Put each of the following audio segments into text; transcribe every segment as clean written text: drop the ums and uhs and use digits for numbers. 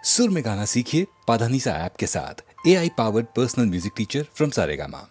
सुर में गाना सीखिए पाधानीसा ऐप के साथ। AI powered personal music teacher from Saregama.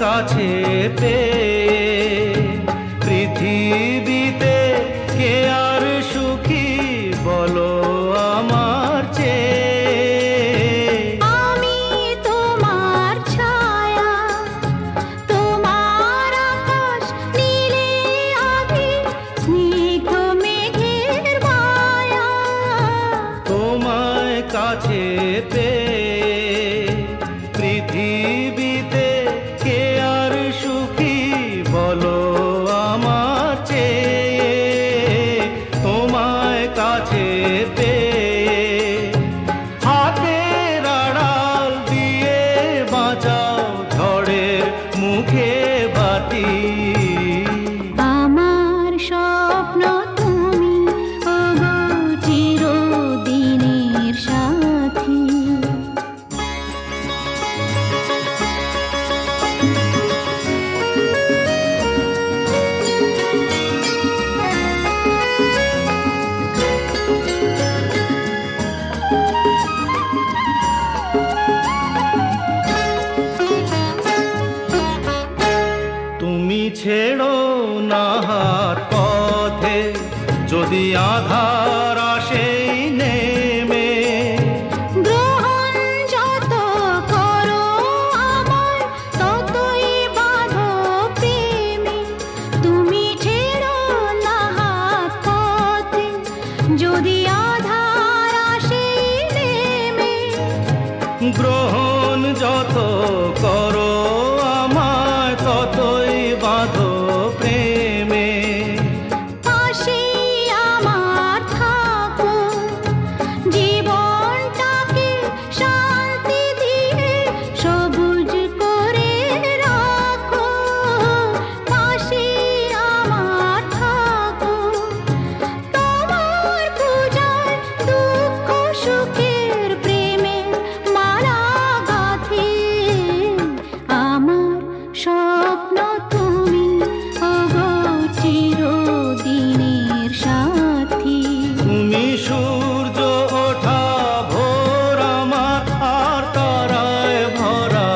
কাছে পেয়ে পৃথিবীতে কে আর সুখী বলো আমার চেয়ে। আমি তোমার ছায়া, তোমার আকাশ নীলে আভি, স্নিগ্ধ মেঘের মায়া। তোমায় কাছে পেয়ে পৃথিবীতে কে আর সুখী বলো আমার চেয়ে। তোমায় কাছে পেয়ে হাতের আড়াল দিয়ে বাঁচাও ঝড়ের মুখে বাতি। আমার স্বপ্ন তুমি, ওগো চিরদিনের সাথী। তুমি ছেড়ো না হাত পথে যদি আধার আসে নেমে। গ্রহণ যত করো আমায়, ততই বাঁধো প্রেমে। তুমি ছেড়ো না হাত পথে যদি আধার আসে নেমে। গ্রহণ যত করো আমায় ততই বাঁধো প্রেমে। পাশে আমার থাকো, জীবনটাকে শান্তি দিয়ে সবুজ করে রাখো। পাশে আমার থাকো, তোমার পূজায় দুঃখ সুখের প্রেমের মালা গাঁথি। আমার স্বপ্ন তুমি, ওগো চিরদিনের সাথী। তুমি সূর্য ওঠা ভোর আমার আর তারায় ভরা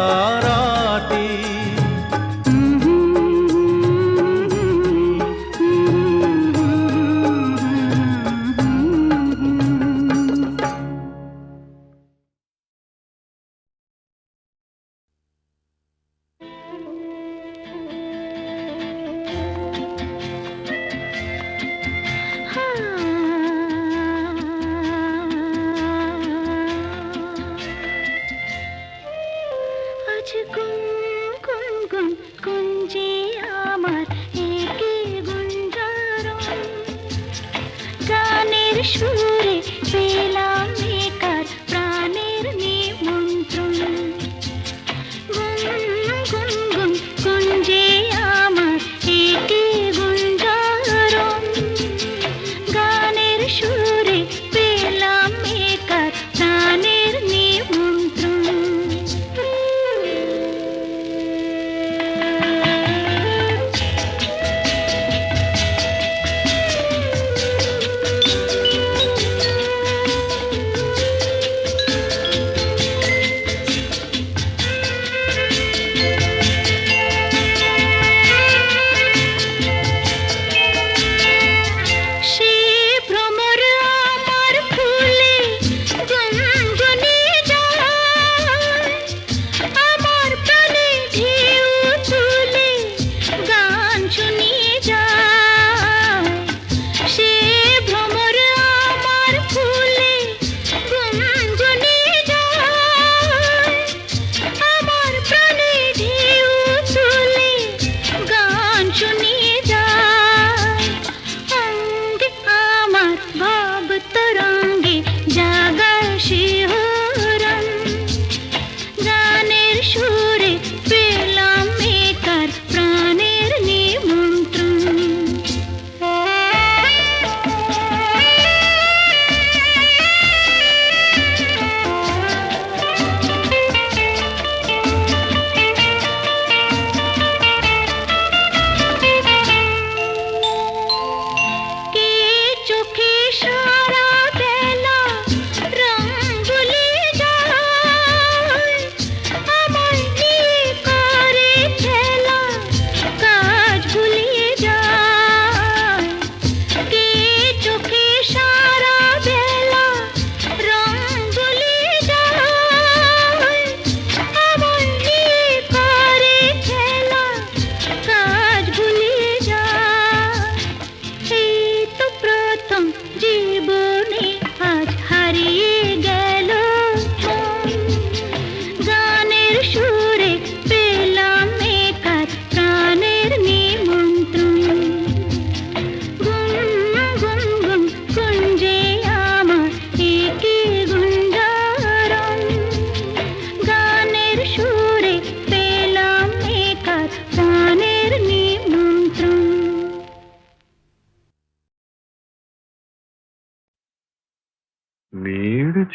রাতি। আজ গুন গুন গুন গুঞ্জে আমার একে গুঞ্জারণ। গানের সুরে পেলাম একার প্রাণের নিমন্ত্রণ। গুন গুন গুন গুঞ্জে আমার একে গুঞ্জারণ। গানের সুরে পেলাম একার প্রাণের নিমন্ত্রণ।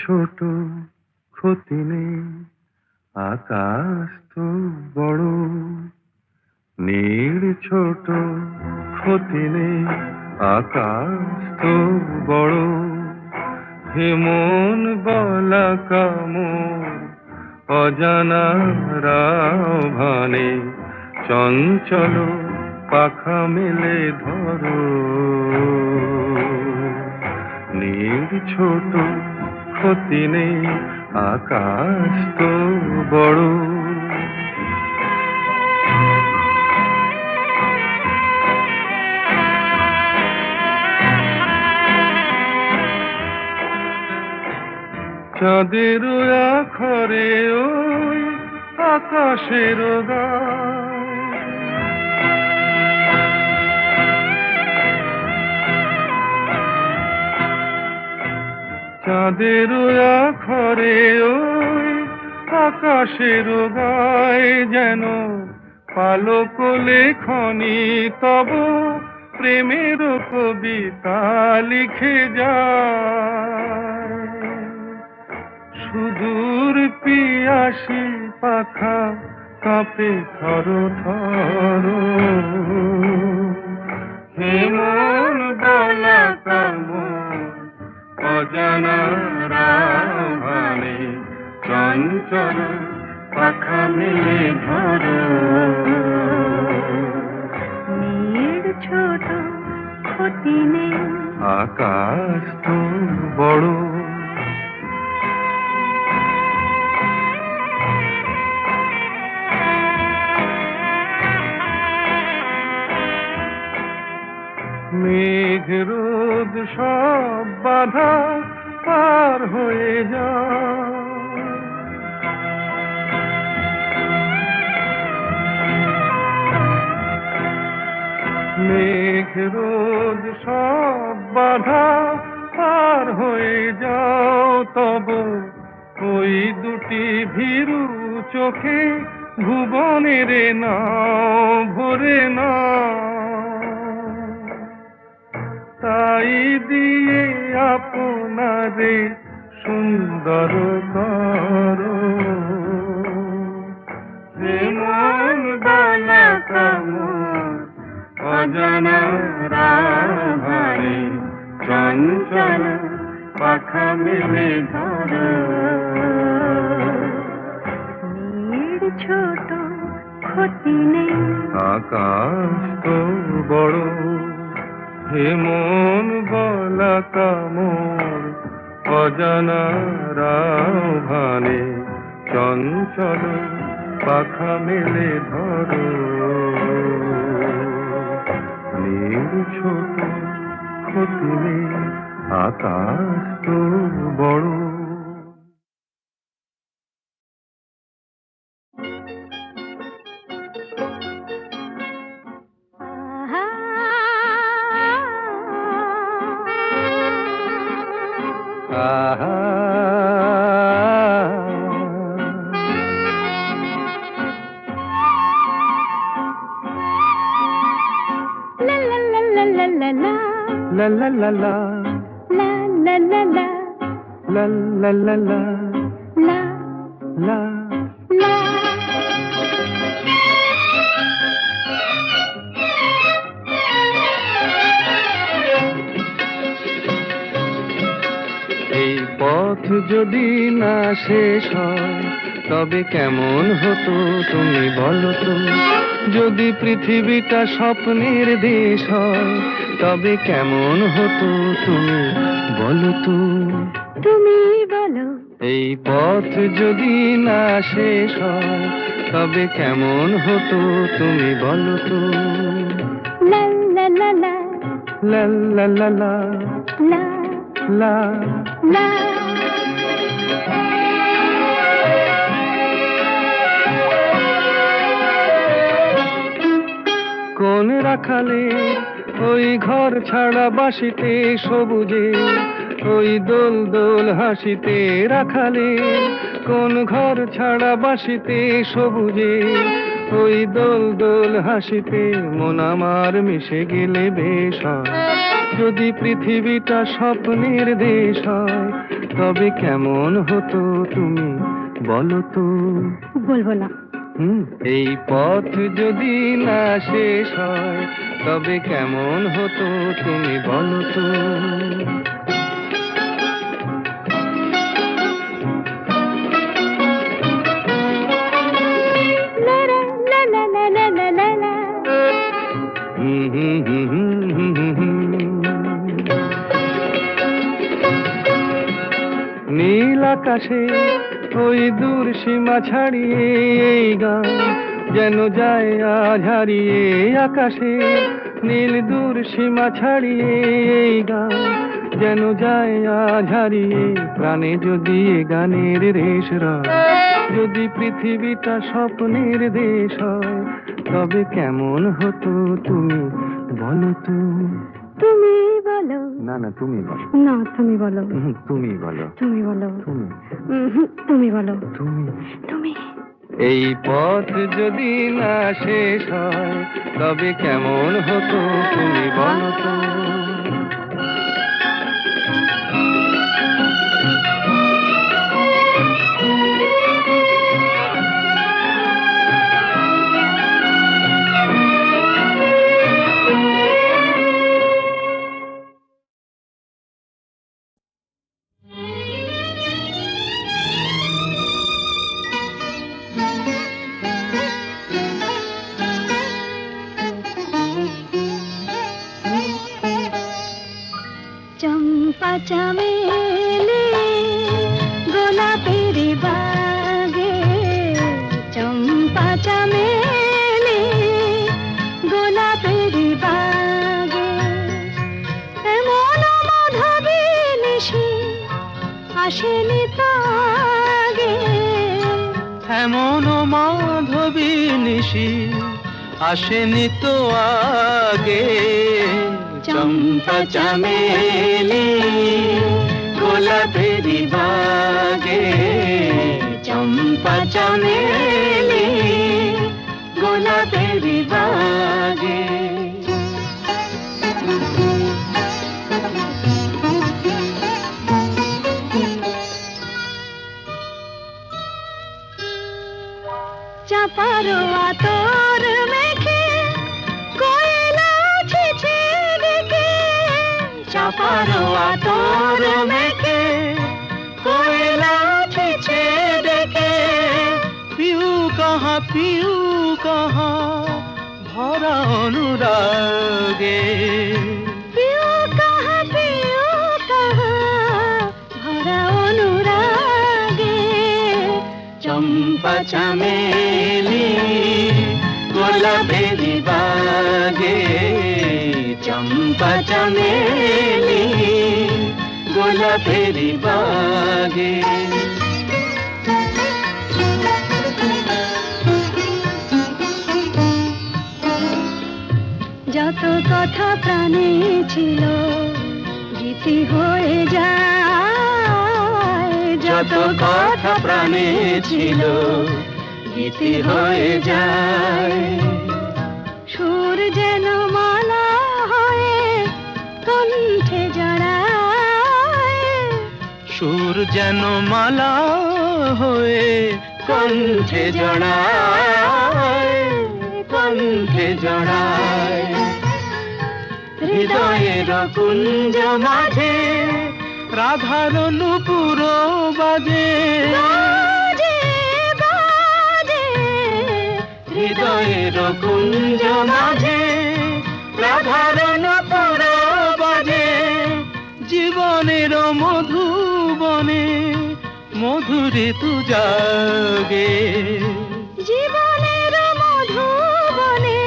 ছোট ক্ষতি নেই, আকাশ তো বড়। নীড় ছোট ক্ষতি নেই, আকাশ তো বড়। হেমন বলা কামর অজানা রাভানে, চঞ্চল পাখা মেলে ধরো। নীড় ছোট ক্ষতি নেই, আকাশ তো বড়। চাঁদের আখরে ওই আকাশের গায়, চাঁদের আখরে ওই আকাশের গায়, যেন পালক লেখনি তব প্রেমের কবিতা লিখে যায়। সুদূর পিয়াসী পাখা কাঁপে থর থর, হেমন বলা কামর অজানা রাভানে, চঞ্চল পাখা মেলে ধরো। নীড় ছোট ক্ষতি নেই, আকাশ তো বড়। মেঘ রোদ সব বাধা পার হয়ে যায়, মেঘ রোদ সব বাধা পার হয়ে যাও। তব ওই দুটি ভীরু চোখে ভুবনের নাও ভরে না, তাই দিয়ে আপনারে সুন্দর করো। হেমন বলা কামর অজানা রাভানে, চঞ্চল পাখা মেলে ধরো। নীড় ছোট ক্ষতি নেই, আকাশ তো বড়। হেমন বলা কামর অজানা রাভানে, চঞ্চল পাখা মেলে ধরো। নীড় ছোট ক্ষতি নেই, আকাশ তো বড়। আহা লা লা লা লা লা লা লা, লা লা লা লা, লা লা লা লা, লা লা লা লা, লা লা। লা। এই পথ যদি না শেষ হয় তবে কেমন হতো তুমি বলো তো। যদি পৃথিবীটা স্বপ্নের দেশ হয় তবে কেমন হতো তুমি বলো তো। তুমি বলো, এই পথ যদি না শেষ হয় তবে কেমন হতো তুমি বলো তো। লা লা লা লা, লা লা লা লা, লা লা। লা। কোন রাখালে ওই ঘর ছাড়া বাসিতে সবুজে, ওই দোল দোল হাসিতে রাখালে কোন ঘর ছাড়া বাসিতে সবুজে, ওই দোল দোল হাসিতে মন আমার মিশে গেলে বেশ হয়। যদি পৃথিবীটা স্বপ্নের দেশ হয় তবে কেমন হতো তুমি বলো তো। বলবো না। এই পথ যদি না শেষ হয় তবে কেমন হতো তুমি বলো তো। লা লা লা লা লা লা লা লা। নীল আকাশে ওই দূর সীমা ছাড়িয়ে এই গান যেন যায় আজ হারিয়ে। আকাশে নীল দূর সীমা ছাড়িয়ে এই গান যেন যায় আজ হারিয়ে। প্রাণে যদি এ গানের রেশ রয়, যদি পৃথিবীটা স্বপ্নের দেশ হয়, তবে কেমন হতো তুমি বলো তো। তুমি বলো। না না তুমি বলো। না তুমি বলো। তুমি বলো। তুমি বলো। তুমি তুমি বলো। তুমি তুমি। এই পথ যদি না শেষ হয় তবে কেমন হতো তুমি বলো তো। চম্পা চামেলি গোলাপের বাগে, চম্পা চামেলি গোলাপের বাগে, এমন মাধবী নিশি আসেনি তো আগে। এমন মাধবী নিশি আসেনি তো আগে। চম্পা চামেলি গোলাপের বাগে, চম্পা চামেলি গোলাপের বাগে। চাপারো আতর মেখে কোয়েলা ছিছে ডেকে, চাপারো আতর মেখে কোয়েলা ছিছে ডেকে। পিউ কাহা ভরা অনুরাগে। পিউ কাহা ভরা অনুরাগে। চম্পা চামেলি গোলাপের বাগে, চম্পা চামেলি গোলাপের বাগে। যত কথা প্রাণে ছিল গীতি হয়ে যায়, যত কথা প্রাণে ছিল গীতি হয়ে যায়। সুর যেন মালা হয়ে কণ্ঠে জড়ায়, সুর যেন মালা হয়ে কণ্ঠে জড়ায়, কণ্ঠে জড়ায়। হৃদয়ের কুঞ্জ মাঝে রাধার নূপুর বাজে, বাজে বাজে। হৃদয়ের কুঞ্জ মাঝে রাধার নূপুর বাজে। জীবনের মধুবনে মধুরে তু জাগে, জীবনের মধুবনে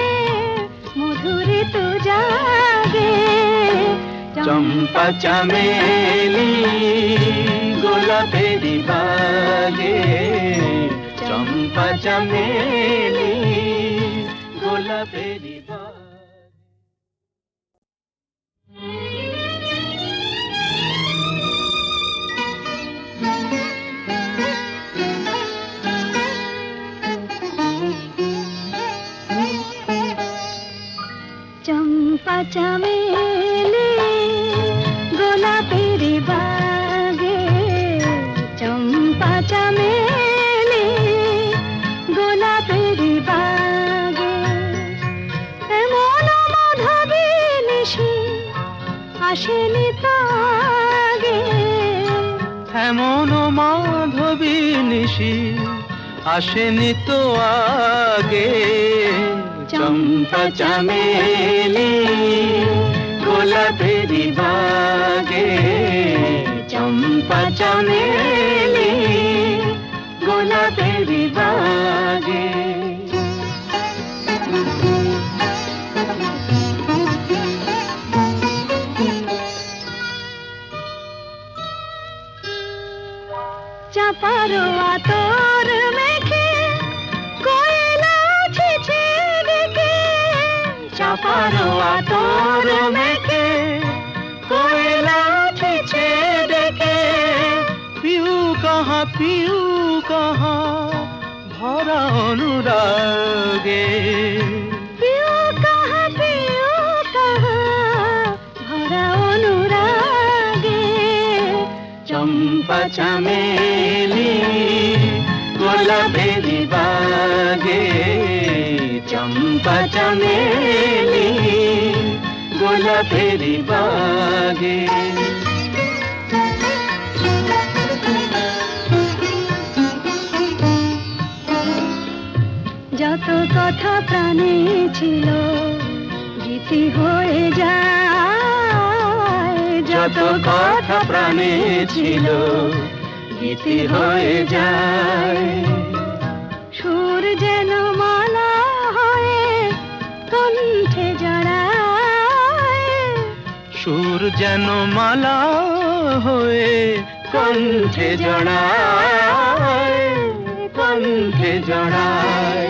মধুরে তো জাগে। চম্পা চামেলি গোলাপের বাগে, চম্পা চামেলি গোলাপের বাগে। চম্পা চামেলি গোলাপের বাগে, আসেনি তো আগে এমন মাধবী নিশি আসেনি তো আগে। চম্পা চামেলি গোলাপেরি বাগে, চম্পা চামেলি গোলাপেরি বাগে। চাপার আতর মেখে কোয়েলা ছেছে ডেকে চাপার আতর মেখে কোয়েলা ছেছে ডেকে। পিউ কাহা ভরা অনুরাগে। পিউ কাহা ভরা অনুরাগে। চম্পা চামেলি গোলাপেরি বাগে, চম্পা চামেলি গোলাপেরি বাগে। যত কথা প্রাণে ছিল গীতি হয়ে যায়। যত কথা প্রাণে ছিল গীতি হয়ে যায়। সুর যেন মালা হয়ে কণ্ঠে জড়ায়। সুর যেন মালা হয়ে কণ্ঠে জড়ায়, কণ্ঠে জড়ায়।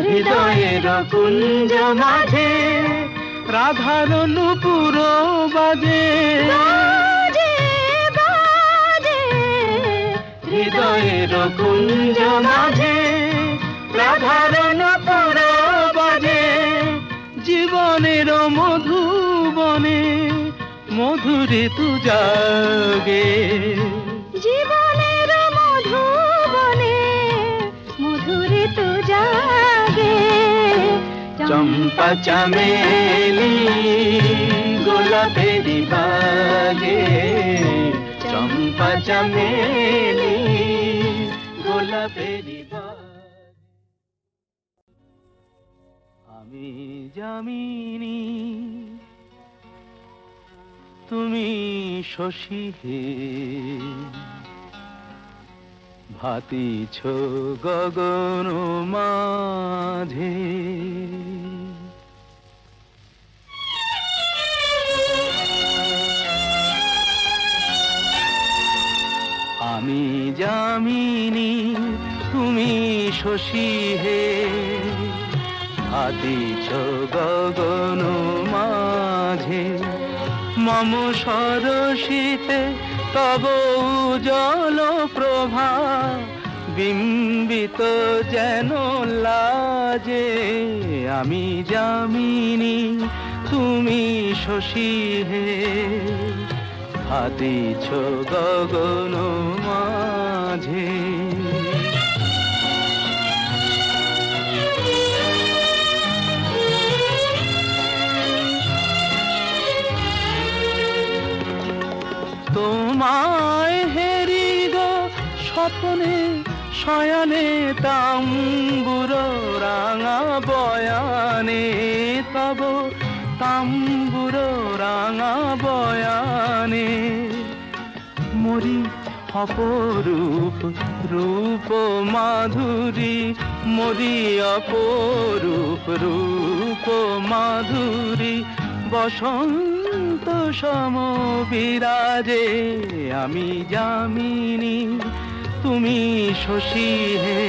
হৃদয়ের কুঞ্জ মাঝে রাধার নুপুর বাজে। বাজে বাজে হৃদয়ের কুঞ্জ মাঝে রাধার নূপুর বাজে। জীবনের মধুবনে মধুরে তু জাগে। জীবনের মধুবনে মধুরে তো জাগে। চম্পা চামেলি গোলাপেরি বাগে, চম্পা চামেলি গোলাপেরি বাগে। আমি যামিনী তুমি শশী হে, ভাতিছ গগন মাঝে। আমি যামিনী তুমি শশী হে, ভাতিছ গগন মাঝে। মম সরসিতে তব উজ্জ্বল প্রভা, বিম্বিত যেন লাজে। আমি যামিনী তুমি শশী হে, ভাতিছ গগন মাঝে। তোমায় হেরি গো স্বপ্নে শয়নে, তাম্বুর রাঙা বয়ানে তব তাম্বুর রাঙা বয়ানে। মরি অপরূপ রূপ মাধুরী, মরি অপরূপ রূপ মাধুরী। বসন্ত সম বিরাজে। আমি যামিনী তুমি শশী হে,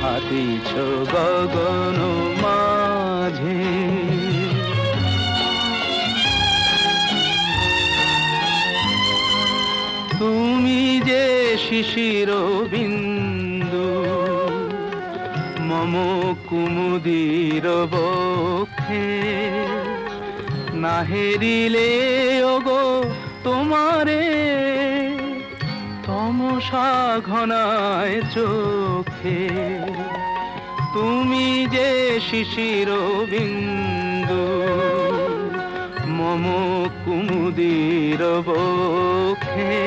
ভাতিছ গগন মাঝে। তুমি যে শিশির বিন্দু মম কুমুদির বক্ষে, না হেরিলে ওগো তোমারে তমসা ঘনায় চোখে। তুমি যে শিশির বিন্দু মম কুমুদির বক্ষে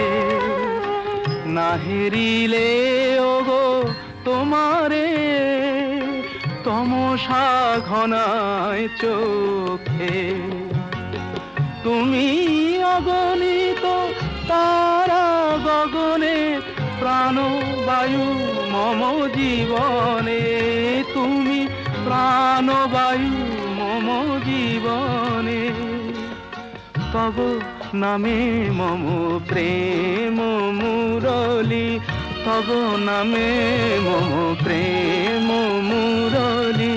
না হেরিলে ওগো তোমারে তমসা ঘনায় চোখে তুমি অগণিত তারা গগনে প্রাণ বায়ু মম জীবনে তুমি প্রাণ বায়ু মম জীবনে তব নামে মম প্রেম মুরলি তব নামে মম প্রেম মুরলি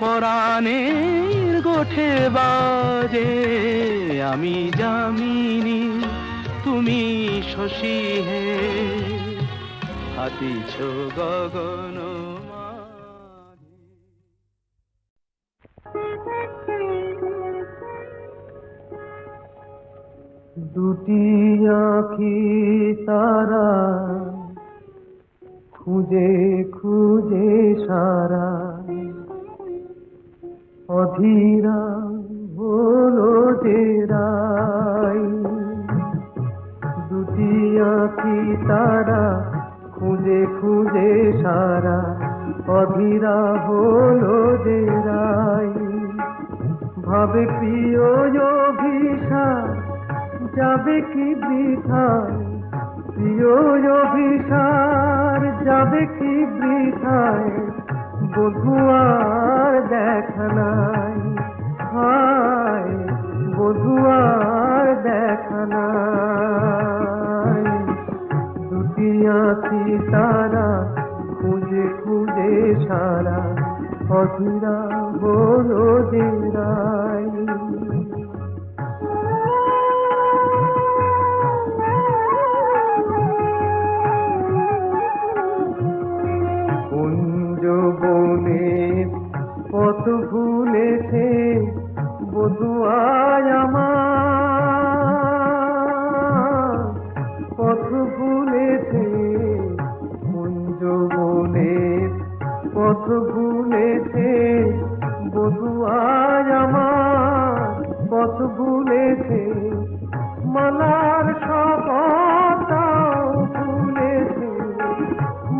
পরাণের গোঠে বাজে আমি যামিনী তুমি শশী হে হাতিছ গগন মাঝে। দুটি আঁখি তারা খুঁজে খুঁজে সারা অধীরা হলো যে রাই দুটি আঁখি তারা খুঁজে খুঁজে সারা অধীরা হলো যে রাই ভাবে প্রিয় অভিশাপ যাবে কি বৃথায় প্রিয় অভিসার যাবে কি বৃথায় বধুয়ার দেখা নাই হায় বধুয়ার দেখা নাই দুটি আঁখি তারা খুঁজে খুঁজে সারা অধীরা হলো যে রাই বনের পথ ভুলেছে বধুয়ায় আমার পথ ভুলেছে কুঞ্জ বনের পথ ভুলেছে বধুয়ায় আমার পথ ভুলেছে মালার শপথটাও ভুলেছে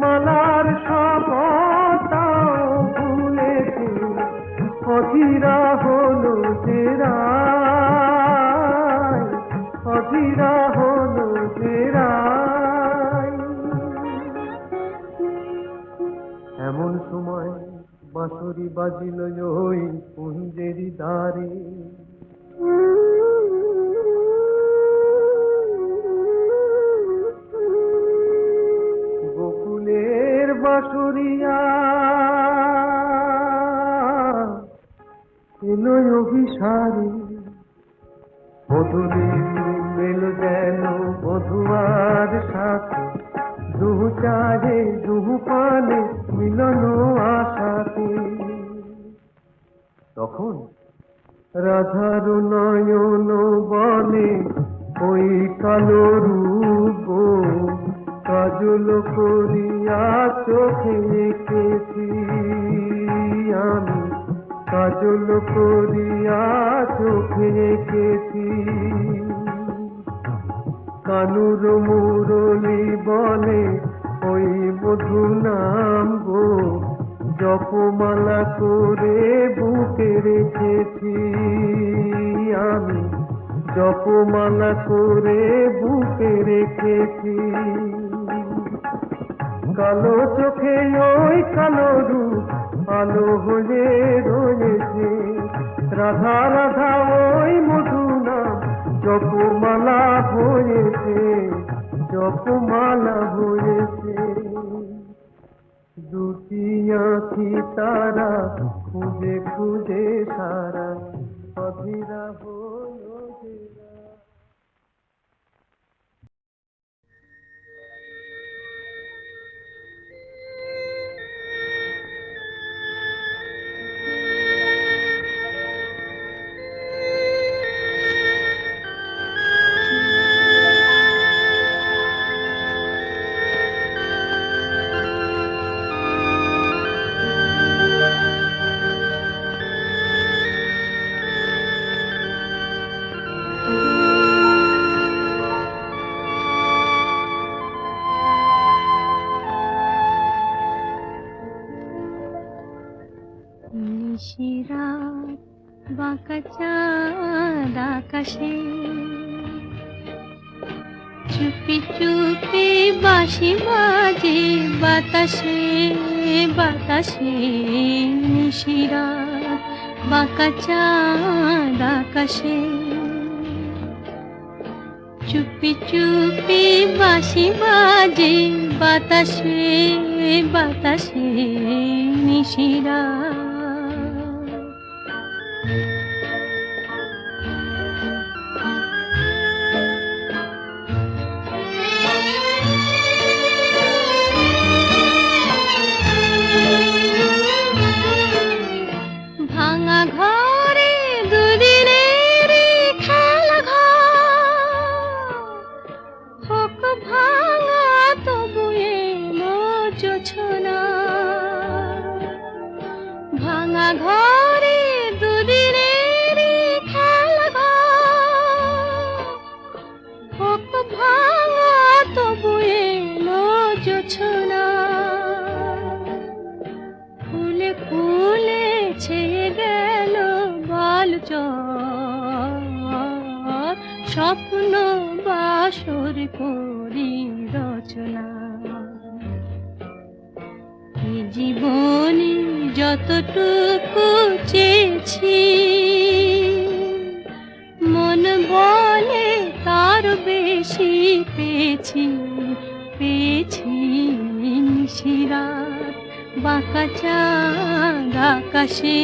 মালার শপথটাও ভুলেছে অধীরা হলো যে রাই অধীরা হলো যে রাই এমন সময় বাঁশরি বাজিল ওই কুঞ্জেরি দ্বারে গোকুলের বাঁশরিয়া এলো অভিসারে বধূলি মেল যেন বধুয়ার সাথে দুহু চাহে দুহু পানে মিলন আশাতে তখন রাধার নয়ন বলে ওই কালো রূপ কাজল করিয়া চোখে এঁকেছি আমি কাজল করিয়া চোখে এঁকেছি কানুর মুরলি বলে ওই মধু নাম গো জপমালা করে বুকে রেখেছি আমি জপমালা করে বুকে রেখেছি কালো চোখে ওই কালো রূপ আলো হয়ে রয়েছে রাধা রাধা ওই মধু নাম জপমালা হয়েছে জপমালা হয়েছে দুটি আঁখি তারা খুঁজে খুঁজে সারা অধীরা হলো যে রাই। নিশিরাত বাঁকা চাঁদ আকাশে, চুপি চুপি বাঁশি বাজে বাতাসে বাতাসে। নিশিরাত বাঁকা চাঁদ আকাশে, চুপি চুপি বাঁশি বাজে বাতাসে বাতাসে। নিশিরাত ভাঙা ঘরে দুদিনের খেলা ঘর, হোক ভাঙা তবু এলো জোছনা। ভাঙা ঘরে দুদিনের খেলা ঘর, হোক ভাঙা তবু এলো জোছনা। ফুলে ফুলে ছেয়ে গেল বালুচর, স্বপ্ন বাসর করি রচনা। এ জীবনে যতটুকু চেয়েছি, মন বলে তার বেশি পেয়েছি পেয়েছি। নিশিরাত বাঁকা চাঁদ আকাশে,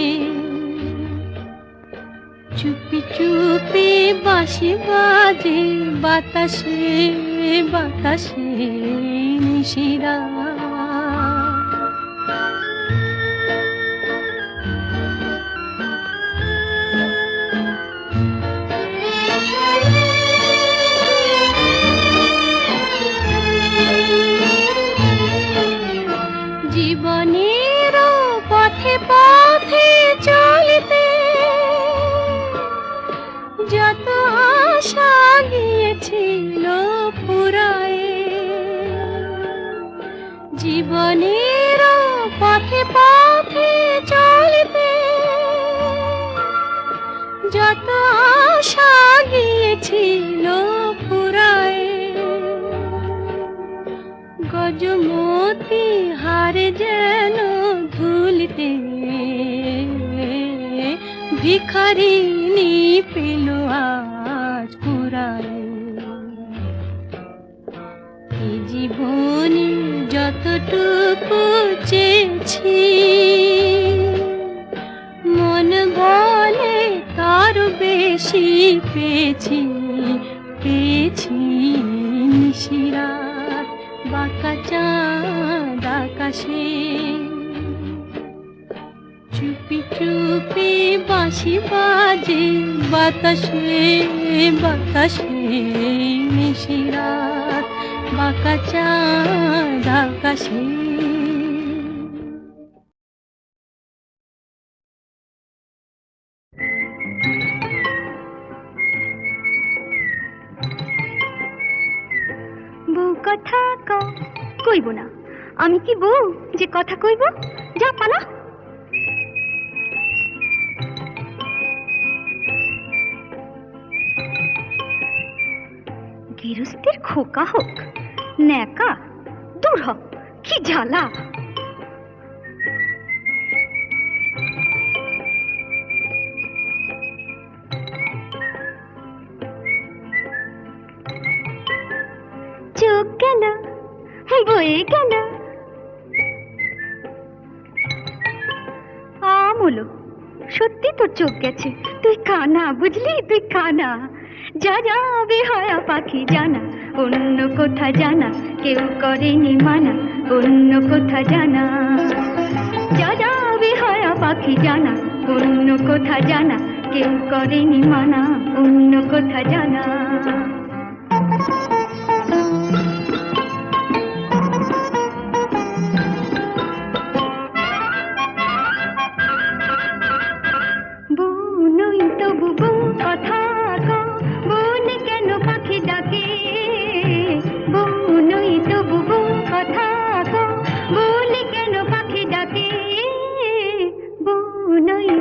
চুপি চুপি বাঁশি বাজে বাতাসে বাতাসে। নিশিরাত জীবনের পথে পথে চলতে যত আশা গিয়েছিল ফুরায়ে। জীবনের পথে পথে চলতে যত আশা গিয়েছিল ফুরায়ে। গজমতি হারে যেন ধুলিতে ভিখারিনী পেল আজ কুড়ায়। এ জীবনে যতটুকু চেয়েছি, মন বলে তার বেশি পেয়েছি পেয়েছি। নিশিরাত বাঁকা চাঁদ আকাশে, চুপি চুপি বাঁশি বাজে বাতাসে বাতাসে। নিশিরাত বাঁকা চাঁদ আকাশে। বউ কথা কইব না, আমি কি বউ যে কথা কইব? যা পালা। গৃহস্থের খোকা হোক ন্যাকা, দূর হ, কি জ্বালা। চোখ গেল বয়ে গেল আমলো, সত্যি তোর চোখ গেছে, তুই কানা, বুঝলি? তুই কানা। যা যাবে হয় পাখি জানা, অন্য কোথা জানা কেউ করেনি মানা, অন্য কোথা জানা। যা যাবে হয় পাখি জানা, অন্য কোথা জানা কেউ করেনি মানা, অন্য কোথা জানা। নই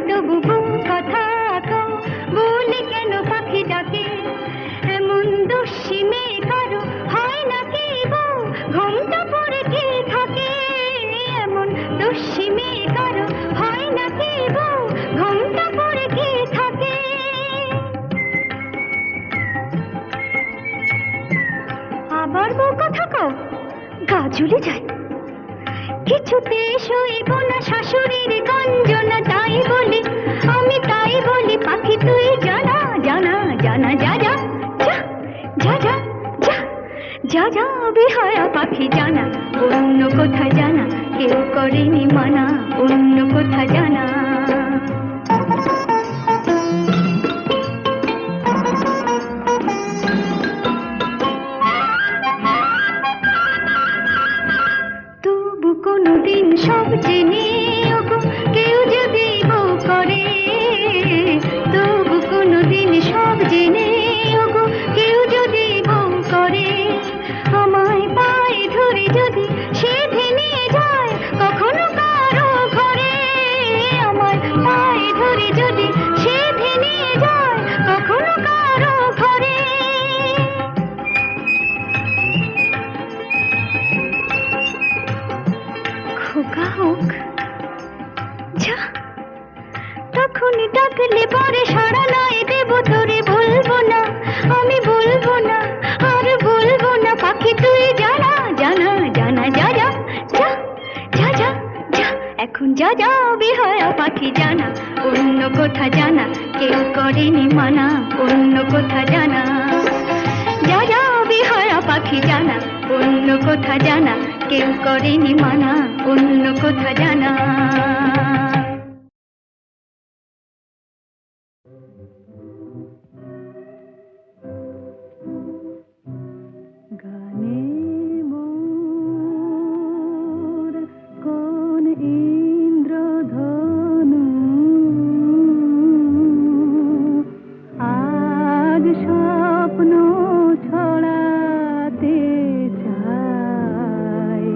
কিছুতে সইব না শাশুড়ির গঞ্জনা, তাই বলি আমি, তাই বলি পাখি তুই জানা জানা জানা, যা যা যা যা যা যা যা যা বেহায়া পাখি জানা, অন্য কোথা জানা, কেউ করেনি মানা, অন্য কোথা জানা। তবু কোনোদিন সব জেনে ওগো কেউ যদি বউ করে, তবু কোনোদিন সব জেনে ওগো কেউ যদি বউ করে, আমায় পায়ে ধরে যদি সে ভেঙে যায় কখনো কারো ঘরে, আমায় পায়ে ধরে যদি সে ভেঙে যায় কখনো কারো ঘরে। খোকা হোক যা, তখন ডাকলে পরে সাড়া নাই দেব তোরে, বলবো না আমি, বলবো না আর বলবো না পাখি তুই জানা জানা জানা, যা যা যা যা যা যা, এখন যা যা বেহায়া পাখি জানা, অন্য কোথা জানা, কেউ করেনি মানা, অন্য কোথা জানা। যা যা বেহায়া পাখি জানা, অন্য কোথা জানা, কেউ করেনি মানা, অন্য কোথা জানা। গানে মোর কোন ইন্দ্রধনু, আজ স্বপ্ন ছড়াতে চায়,